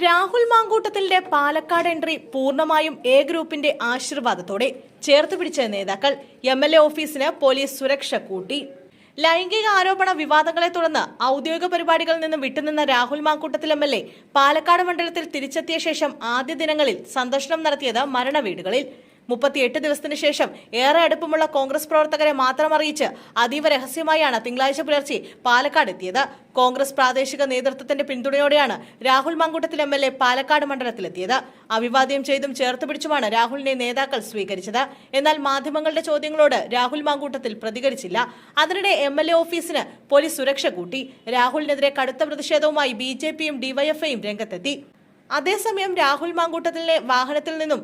Rahul മാങ്കൂട്ടത്തിന്റെ Palakkad entry പൂർണ്ണമായും A ഗ്രൂപ്പിന്റെ ആശീർവാദത്തോടെ ചേർത്തുപിടിച്ച നേതാക്കൾ എംഎൽഎ ഓഫീസിന് പോലീസ് സുരക്ഷ കൂട്ടി. ലൈംഗിക ആരോപണ വിവാദങ്ങളെ തുടർന്ന് ഔദ്യോഗിക പരിപാടികളിൽ നിന്ന് വിട്ടുനിന്ന രാഹുൽ മാങ്കൂട്ടത്തിൽ എംഎൽഎ പാലക്കാട് മണ്ഡലത്തിൽ തിരിച്ചെത്തിയ ശേഷം ആദ്യ ദിനങ്ങളിൽ സന്ദർശനം നടത്തിയത് മരണവീടുകളിൽ. 38 ദിവസത്തിന് ശേഷം ഏറെ അടുപ്പമുള്ള കോൺഗ്രസ് പ്രവർത്തകരെ മാത്രം അറിയിച്ച് അതീവ രഹസ്യമായാണ് തിങ്കളാഴ്ച പുലർച്ചെ പാലക്കാട് എത്തിയത്. കോൺഗ്രസ് പ്രാദേശിക നേതൃത്വത്തിന്റെ പിന്തുണയോടെയാണ് രാഹുൽ മാങ്കൂട്ടത്തിൽ എംഎൽഎ പാലക്കാട് മണ്ഡലത്തിലെത്തിയത്. അഭിവാദ്യം ചെയ്തും ചേർത്തുപിടിച്ചുമാണ് രാഹുലിനെ നേതാക്കൾ സ്വീകരിച്ചത്. എന്നാൽ മാധ്യമങ്ങളുടെ ചോദ്യങ്ങളോട് രാഹുൽ മാങ്കൂട്ടത്തിൽ പ്രതികരിച്ചില്ല. അതിനിടെ എംഎൽഎ ഓഫീസിന് പോലീസ് സുരക്ഷ കൂട്ടി. രാഹുലിനെതിരെ കടുത്ത പ്രതിഷേധവുമായി ബിജെപിയും ഡിവൈഎഫ്ഐയും രംഗത്തെത്തി. അതേസമയം രാഹുൽ മാങ്കൂട്ടത്തിലെ വാഹനത്തിൽ നിന്നും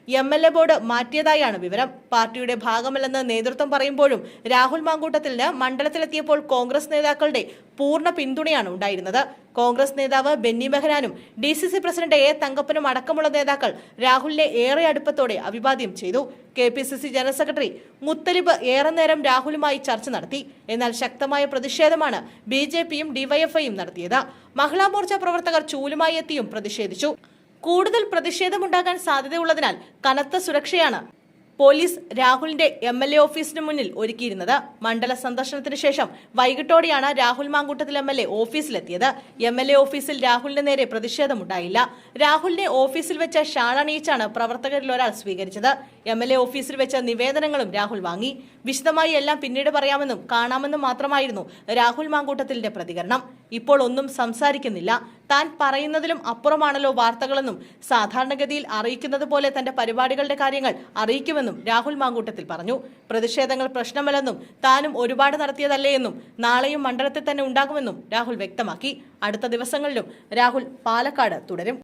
എംഎൽഎ ബോർഡ് മാറ്റിയതായാണ് വിവരം. പാർട്ടിയുടെ ഭാഗമല്ലെന്ന് നേതൃത്വം പറയുമ്പോഴും രാഹുൽ മാങ്കൂട്ടത്തിന് മണ്ഡലത്തിലെത്തിയപ്പോൾ കോൺഗ്രസ് നേതാക്കളുടെ പൂർണ്ണ പിന്തുണയാണ് ഉണ്ടായിരുന്നത്. കോൺഗ്രസ് നേതാവ് ബെന്നി ബെഹനാനും DCC പ്രസിഡന്റ് എ തങ്കപ്പനും അടക്കമുള്ള നേതാക്കൾ രാഹുലിനെ ഏറെ അടുപ്പത്തോടെ അഭിവാദ്യം ചെയ്തു. KPCC ജനറൽ സെക്രട്ടറി മുത്തലിബ് ഏറെ നേരം രാഹുലുമായി ചർച്ച നടത്തി. എന്നാൽ ശക്തമായ പ്രതിഷേധമാണ് ബിജെപിയും ഡിവൈഎഫ്ഐയും നടത്തിയത്. മഹിളാ മോർച്ച പ്രവർത്തകർ ചൂലുമായി എത്തിയും പ്രതിഷേധിച്ചു. കൂടുതൽ പ്രതിഷേധമുണ്ടാകാൻ സാധ്യതയുള്ളതിനാൽ കനത്ത സുരക്ഷയാണ് പോലീസ് രാഹുലിന്റെ എംഎൽഎ ഓഫീസിന് മുന്നിൽ ഒരുക്കിയിരുന്നത്. മണ്ഡല സന്ദർശനത്തിന് ശേഷം വൈകിട്ടോടെയാണ് രാഹുൽ മാങ്കൂട്ടത്തിൽ എംഎൽഎ ഓഫീസിലെത്തിയത്. എംഎൽഎ ഓഫീസിൽ രാഹുലിന് നേരെ പ്രതിഷേധമുണ്ടായില്ല. രാഹുലിനെ ഓഫീസിൽ വെച്ച് ഷാൾ അണിയിച്ചാണ് പ്രവർത്തകരിൽ ഒരാൾ സ്വീകരിച്ചത്. എംഎൽഎ ഓഫീസിൽ വെച്ച നിവേദനങ്ങളും രാഹുൽ വാങ്ങി. വിശദമായി എല്ലാം പിന്നീട് പറയാമെന്നും കാണാമെന്നും മാത്രമായിരുന്നു രാഹുൽ മാങ്കൂട്ടത്തിന്റെ പ്രതികരണം. ഇപ്പോൾ ഒന്നും സംസാരിക്കുന്നില്ല. താൻ പറയുന്നതിലും അപ്പുറമാണല്ലോ വാർത്തകളെന്നും സാധാരണഗതിയിൽ അറിയിക്കുന്നത് പോലെ തന്റെ പരിപാടികളുടെ കാര്യങ്ങൾ അറിയിക്കുമെന്നും രാഹുൽ മാങ്കൂട്ടത്തിൽ പറഞ്ഞു. പ്രതിഷേധങ്ങൾ പ്രശ്നമല്ലെന്നും താനും ഒരുപാട് നടത്തിയതല്ലേ എന്നും നാളെയും മണ്ഡലത്തിൽ തന്നെ ഉണ്ടാകുമെന്നും രാഹുൽ വ്യക്തമാക്കി. അടുത്ത ദിവസങ്ങളിലും രാഹുൽ പാലക്കാട് തുടരും.